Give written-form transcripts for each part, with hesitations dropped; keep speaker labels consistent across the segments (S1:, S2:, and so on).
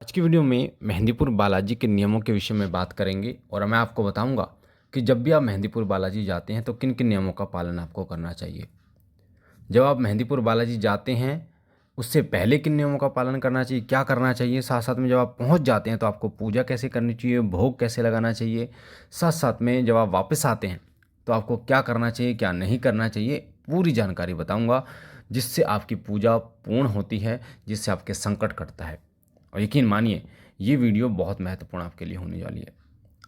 S1: आज की वीडियो में मेहंदीपुर बालाजी के नियमों के विषय में बात करेंगे और मैं आपको बताऊंगा कि जब भी आप मेहंदीपुर बालाजी जाते हैं तो किन किन नियमों का पालन आपको करना चाहिए। जब आप मेहंदीपुर बालाजी जाते हैं उससे पहले किन नियमों का पालन करना चाहिए, क्या करना चाहिए। साथ साथ में जब आप पहुंच जाते हैं तो आपको पूजा कैसे करनी चाहिए, भोग कैसे लगाना चाहिए। साथ साथ में जब आप वापस आते हैं तो आपको क्या करना चाहिए, क्या नहीं करना चाहिए, पूरी जानकारी बताऊंगा, जिससे आपकी पूजा पूर्ण होती है, जिससे आपके संकट कटता है। और यकीन मानिए ये वीडियो बहुत महत्वपूर्ण आपके लिए होने वाली है।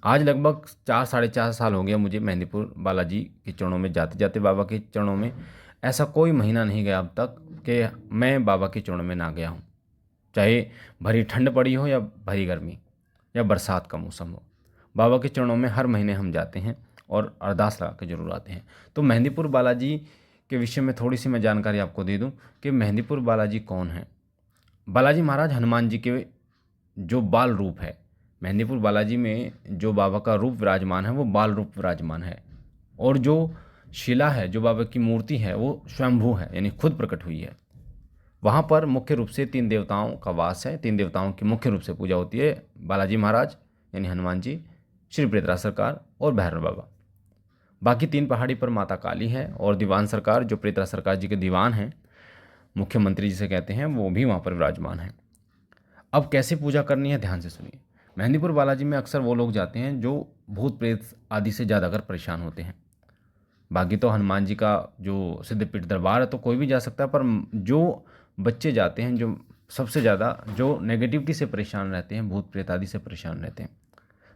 S1: आज लगभग 4 साढ़े 4 साल हो गया मुझे मेहंदीपुर बालाजी के चरणों में जाते जाते। बाबा के चरणों में ऐसा कोई महीना नहीं गया अब तक कि मैं बाबा के चरणों में ना गया हूँ। चाहे भरी ठंड पड़ी हो या भरी गर्मी या बरसात का मौसम हो, बाबा के चरणों में हर महीने हम जाते हैं और अरदास लगा के जरूर आते हैं। तो मेहंदीपुर बालाजी के विषय में थोड़ी सी मैं जानकारी आपको दे दूं कि मेहंदीपुर बालाजी कौन है। बालाजी महाराज हनुमान जी के जो बाल रूप है, मेहंदीपुर बालाजी में जो बाबा का रूप विराजमान है वो बाल रूप विराजमान है। और जो शिला है, जो बाबा की मूर्ति है, वो स्वयंभू है, यानी खुद प्रकट हुई है। वहाँ पर मुख्य रूप से 3 देवताओं का वास है। 3 देवताओं की मुख्य रूप से पूजा होती है। बालाजी महाराज यानी हनुमान जी, श्री प्रेतराज सरकार और भैरव बाबा। बाकी 3 पहाड़ी पर माता काली है और दीवान सरकार, जो प्रेतराज सरकार जी के दीवान हैं, मुख्यमंत्री जिसे कहते हैं, वो भी वहाँ पर विराजमान है। अब कैसे पूजा करनी है, ध्यान से सुनिए। मेहंदीपुर बालाजी में अक्सर वो लोग जाते हैं जो भूत प्रेत आदि से ज़्यादातर परेशान होते हैं। बाकी तो हनुमान जी का जो सिद्धपीठ दरबार है तो कोई भी जा सकता है, पर जो बच्चे जाते हैं, जो सबसे ज़्यादा जो नेगेटिविटी से परेशान रहते हैं, भूत प्रेत आदि से परेशान रहते हैं,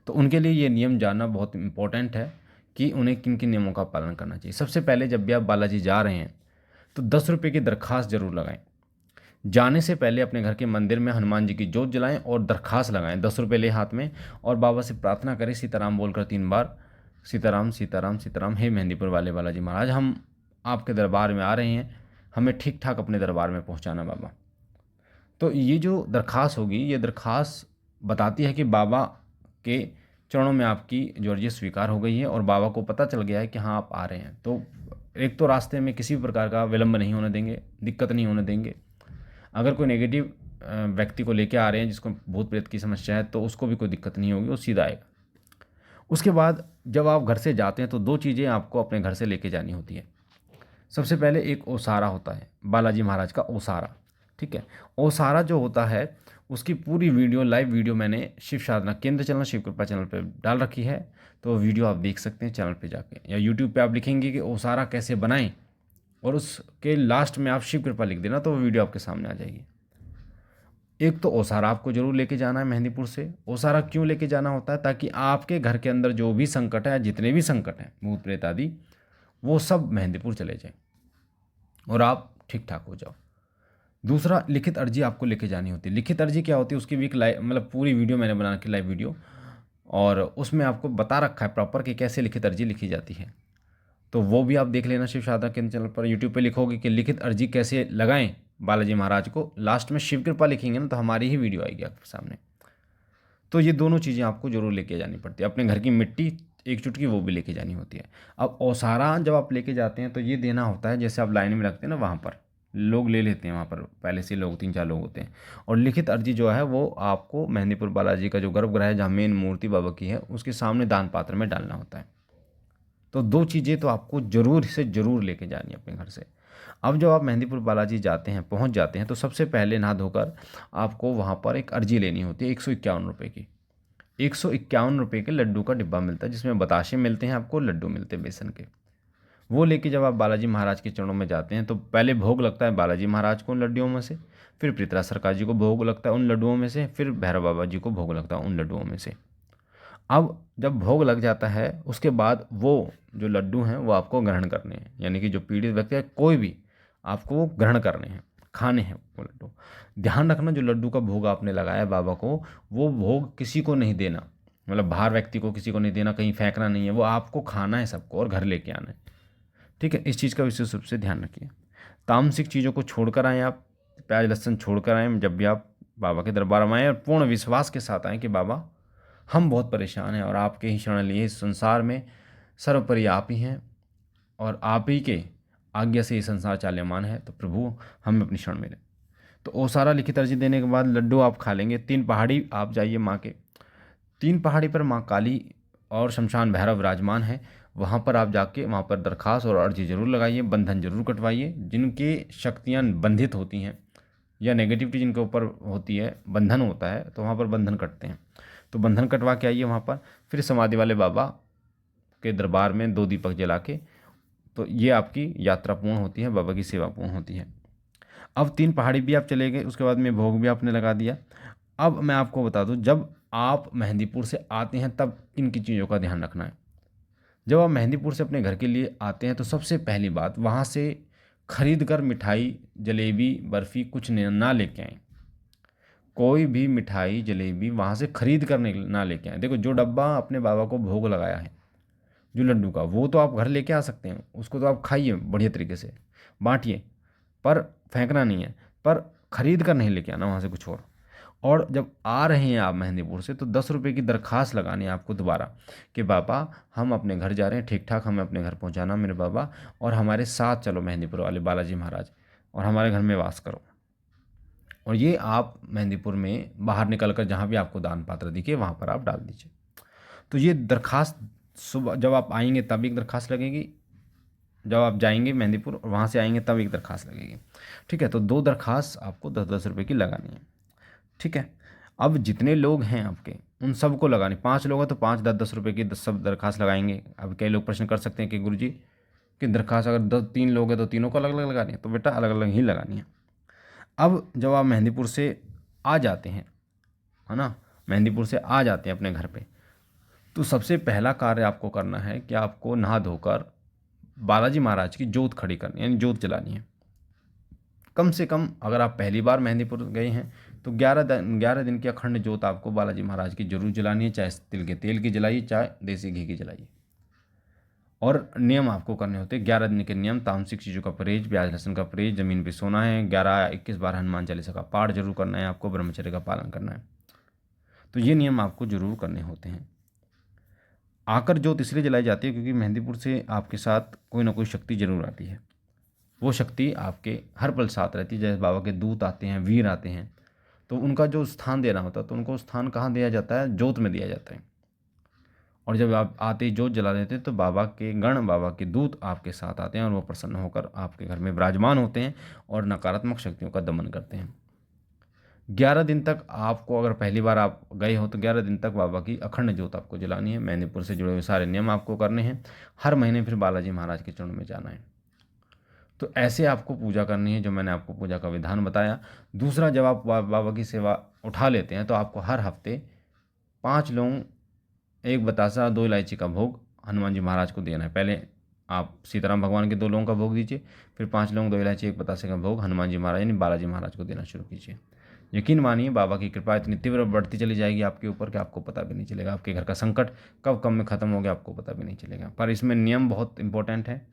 S1: तो उनके लिए ये नियम जानना बहुत इंपॉर्टेंट है कि उन्हें किन किन नियमों का पालन करना चाहिए। सबसे पहले जब भी आप बालाजी जा रहे हैं तो 10 रुपये की दरखास्त जरूर लगाएं। जाने से पहले अपने घर के मंदिर में हनुमान जी की जोत जलाएं और दरखास्त लगाएं, 10 रुपये ले हाथ में, और बाबा से प्रार्थना करें सीताराम बोलकर 3 बार, सीताराम सीताराम सीताराम। हे मेहंदीपुर वाले बालाजी महाराज, हम आपके दरबार में आ रहे हैं, हमें ठीक ठाक अपने दरबार में पहुंचाना बाबा। तो ये जो दरखास्त होगी, ये दरखास्त बताती है कि बाबा के चरणों में आपकी जो अर्जी स्वीकार हो गई है और बाबा को पता चल गया है कि हाँ आप आ रहे हैं। तो एक तो रास्ते में किसी भी प्रकार का विलंब नहीं होने देंगे, दिक्कत नहीं होने देंगे। अगर कोई नेगेटिव व्यक्ति को लेके आ रहे हैं जिसको भूत प्रेत की समस्या है, तो उसको भी कोई दिक्कत नहीं होगी, वो सीधा आएगा। उसके बाद जब आप घर से जाते हैं तो 2 चीज़ें आपको अपने घर से लेके जानी होती है। सबसे पहले एक ओसारा होता है, बालाजी महाराज का ओसारा। ठीक है, ओसारा जो होता है उसकी पूरी वीडियो, लाइव वीडियो मैंने शिव साधना केंद्र चैनल, शिव कृपा चैनल पे डाल रखी है। तो वीडियो आप देख सकते हैं चैनल पे जाके, या यूट्यूब पे आप लिखेंगे कि ओसारा कैसे बनाएं और उसके लास्ट में आप शिव कृपा लिख देना तो वो वीडियो आपके सामने आ जाएगी। एक तो ओसारा आपको जरूर लेके जाना है मेहंदीपुर से। ओसारा क्यों लेके जाना होता है? ताकि आपके घर के अंदर जो भी संकट है, जितने भी संकट हैं, भूत प्रेत आदि, वो सब मेहंदीपुर चले जाएं और आप ठीक ठाक हो जाओ। दूसरा, लिखित अर्जी आपको लेके जानी होती है। लिखित अर्जी क्या होती है उसकी भी एक लाइव, मतलब पूरी वीडियो मैंने बना रखी, लाइव वीडियो, और उसमें आपको बता रखा है प्रॉपर कि कैसे लिखित अर्जी लिखी जाती है। तो वो भी आप देख लेना शिव साधना केंद्र चैनल पर। यूट्यूब पे लिखोगे कि लिखित अर्जी कैसे लगाएं बालाजी महाराज को, लास्ट में शिव कृपा लिखेंगे ना तो हमारी ही वीडियो आएगी आपके सामने। तो ये दोनों चीज़ें आपको जरूर लेके जानी पड़ती है। अपने घर की मिट्टी एक चुटकी वो भी लेके जानी होती है। अब ओसारा जब आप लेके जाते हैं तो ये देना होता है, जैसे आप लाइन में लगते हैं ना, वहाँ पर लोग ले लेते हैं, वहाँ पर पहले से लोग 3 4 लोग होते हैं। और लिखित अर्जी जो है वो आपको मेहंदीपुर बालाजी का जो गर्भगृह है, जहाँ मेन मूर्ति बाबा की है, उसके सामने दान पात्र में डालना होता है। तो 2 चीज़ें तो आपको ज़रूर से ज़रूर लेके जानी है अपने घर से। अब जब आप मेहंदीपुर बालाजी जाते हैं, पहुंच जाते हैं, तो सबसे पहले नहा धोकर आपको वहाँ पर एक अर्जी लेनी होती है 151 रुपये की। 151 रुपये के लड्डू का डिब्बा मिलता है, जिसमें बताशे मिलते हैं, आपको लड्डू मिलते हैं बेसन के। वो लेके जब आप बालाजी महाराज के चरणों में जाते हैं तो पहले भोग लगता है बालाजी महाराज को उन लड्डुओं में से, फिर पृथ्वीराज सरकार जी को भोग लगता है उन लड्डुओं में से, फिर भैरव बाबा जी को भोग लगता है उन लड्डुओं में से। अब जब भोग लग जाता है उसके बाद वो जो लड्डू हैं वो आपको ग्रहण करने हैं, यानी कि जो पीड़ित व्यक्ति है कोई भी, आपको वो ग्रहण करने हैं, खाने हैं वो लड्डू। ध्यान रखना, जो लड्डू का भोग आपने लगाया बाबा को, वो भोग किसी को नहीं देना, मतलब बाहर व्यक्ति को किसी को नहीं देना, कहीं फेंकना नहीं है, वो आपको खाना है सबको और घर लेके आना है। ठीक है, इस चीज़ का विशेष रूप से ध्यान रखिए। तामसिक चीज़ों को छोड़कर आएँ आप, प्याज लहसुन छोड़कर आएँ जब भी आप बाबा के दरबार में आएँ, और पूर्ण विश्वास के साथ आएँ कि बाबा हम बहुत परेशान हैं और आपके ही शरण लिए इस संसार में सर्वोपरि आप ही हैं, और आप ही के आज्ञा से ये संसार चाल्यमान है, तो प्रभु हमें अपनी शरण में लें। तो ओसारा लिखित अर्जी देने के बाद लड्डू आप खा लेंगे। 3 पहाड़ी आप जाइए माँ के, 3 पहाड़ी पर माँ काली और शमशान भैरव विराजमान है। वहाँ पर आप जाके वहाँ पर दरखास्त और अर्जी ज़रूर लगाइए, बंधन ज़रूर कटवाइए। जिनकी शक्तियाँ बंधित होती हैं या नेगेटिविटी जिनके ऊपर होती है, बंधन होता है, तो वहाँ पर बंधन कटते हैं। तो बंधन कटवा के आइए वहाँ पर। फिर समाधि वाले बाबा के दरबार में 2 दीपक जला के, तो ये आपकी यात्रा पूर्ण होती है, बाबा की सेवा पूर्ण होती है। अब 3 पहाड़ी भी आप चले गए, उसके बाद में भोग भी आपने लगा दिया। अब मैं आपको बता दूं, जब आप मेहंदीपुर से आते हैं तब किन किन चीज़ों का ध्यान रखना है। जब आप मेहंदीपुर से अपने घर के लिए आते हैं तो सबसे पहली बात, वहाँ से खरीद कर मिठाई, जलेबी, बर्फ़ी कुछ ना लेके आएँ। कोई भी मिठाई, जलेबी वहाँ से खरीद कर नहीं ना लेके आएँ। देखो, जो डब्बा अपने बाबा को भोग लगाया है जो लड्डू का, वो तो आप घर लेके आ सकते हैं, उसको तो आप खाइए बढ़िया तरीके से, बाँटिए, पर फेंकना नहीं है। पर खरीद कर नहीं लेके आना वहाँ से कुछ और जब आ रहे हैं आप मेहंदीपुर से, तो 10 रुपये की दरखास्त लगानी है आपको दोबारा कि बाबा हम अपने घर जा रहे हैं, ठीक ठाक हमें अपने घर पहुँचाना मेरे बाबा, और हमारे साथ चलो मेहंदीपुर वाले बालाजी महाराज, और हमारे घर में वास करो। और ये आप मेहंदीपुर में बाहर निकल कर जहाँ भी आपको दान पात्र दिखे वहाँ पर आप डाल दीजिए। तो ये दरखास्त सुबह जब आप आएंगे तब एक दरखास्त लगेगी, जब आप जाएंगे मेहंदीपुर और वहाँ से आएंगे तब एक दरखास्त लगेगी। ठीक है, तो 2 दरखास्त आपको 10-10 रुपये की लगानी है। ठीक है, अब जितने लोग हैं आपके उन सबको लगानी, 5 लोग हैं तो 5 10-10 रुपये की सब दरखास्त लगाएंगे। अब कई लोग प्रश्न कर सकते हैं कि गुरुजी कि दरखास्त अगर 3 लोग हैं तो तीनों को अलग अलग लगानी है, तो बेटा अलग अलग ही लगानी है। अब जब आप मेहंदीपुर से आ जाते हैं, है ना, मेहंदीपुर से आ जाते हैं अपने घर पे, तो सबसे पहला कार्य आपको करना है कि आपको नहा धोकर बालाजी महाराज की जोत खड़ी करनी है, यानी जोत जलानी है। कम से कम अगर आप पहली बार मेहंदीपुर गए हैं तो 11 दिन की अखंड जोत आपको बालाजी महाराज की जरूर जलानी है, चाहे तिल के तेल की जलाइए चाहे देसी घी की जलाइए। और नियम आपको करने होते हैं 11 दिन के नियम, तामसिक चीज़ों का परहेज, प्याज लहसुन का परहेज, ज़मीन पे सोना है, 11-21 बार हनुमान चालीसा का पाठ जरूर करना है आपको, ब्रह्मचर्य का पालन करना है। तो ये नियम आपको जरूर करने होते हैं। आकर जोत इसलिए जलाई जाती है क्योंकि मेहंदीपुर से आपके साथ कोई ना कोई शक्ति जरूर आती है। वो शक्ति आपके हर पल साथ रहती है। जैसे बाबा के दूत आते हैं, वीर आते हैं, तो उनका जो स्थान देना होता है तो उनको स्थान कहाँ दिया जाता है, जोत में दिया जाता है। और जब आप आते ही जोत जला देते हैं तो बाबा के गण, बाबा के दूत आपके साथ आते हैं और वो प्रसन्न होकर आपके घर में विराजमान होते हैं और नकारात्मक शक्तियों का दमन करते हैं। 11 दिन तक आपको, अगर पहली बार आप गए हो तो 11 दिन तक बाबा की अखंड जोत आपको जलानी है। मेहंदीपुर से जुड़े हुए सारे नियम आपको करने हैं। हर महीने फिर बालाजी महाराज के चरणों में जाना है। तो ऐसे आपको पूजा करनी है, जो मैंने आपको पूजा का विधान बताया। दूसरा, जब आप बाबा की सेवा उठा लेते हैं तो आपको हर हफ्ते 5 लौंग, 1 बतासा, 2 इलायची का भोग हनुमान जी महाराज को देना है। पहले आप सीताराम भगवान के 2 लौंग का भोग दीजिए, फिर 5 लौंग, 2 इलायची, 1 बतासे का भोग हनुमान जी महाराज यानी बालाजी महाराज को देना शुरू कीजिए। यकीन मानिए, बाबा की कृपा इतनी तीव्र बढ़ती चली जाएगी आपके ऊपर कि आपको पता भी नहीं चलेगा। आपके घर का संकट कब में ख़त्म हो गया आपको पता भी नहीं चलेगा। पर इसमें नियम बहुत इंपॉर्टेंट है।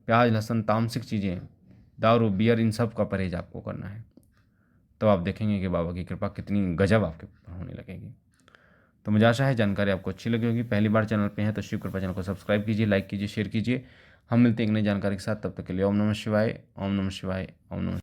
S1: प्याज लहसुन, तामसिक चीज़ें, दारू, बियर, इन सब का परहेज आपको करना है। तो आप देखेंगे कि बाबा की कृपा कितनी गजब आपके ऊपर होने लगेगी। तो मुझे आशा है जानकारी आपको अच्छी लगी होगी। पहली बार चैनल पे हैं तो शिव कृपा चैनल को सब्सक्राइब कीजिए, लाइक कीजिए, शेयर कीजिए। हम मिलते हैं एक नई जानकारी के साथ। तब तक के लिए ओम नमः शिवाय, ओम नमः शिवाय, ओम नमः शिवाय।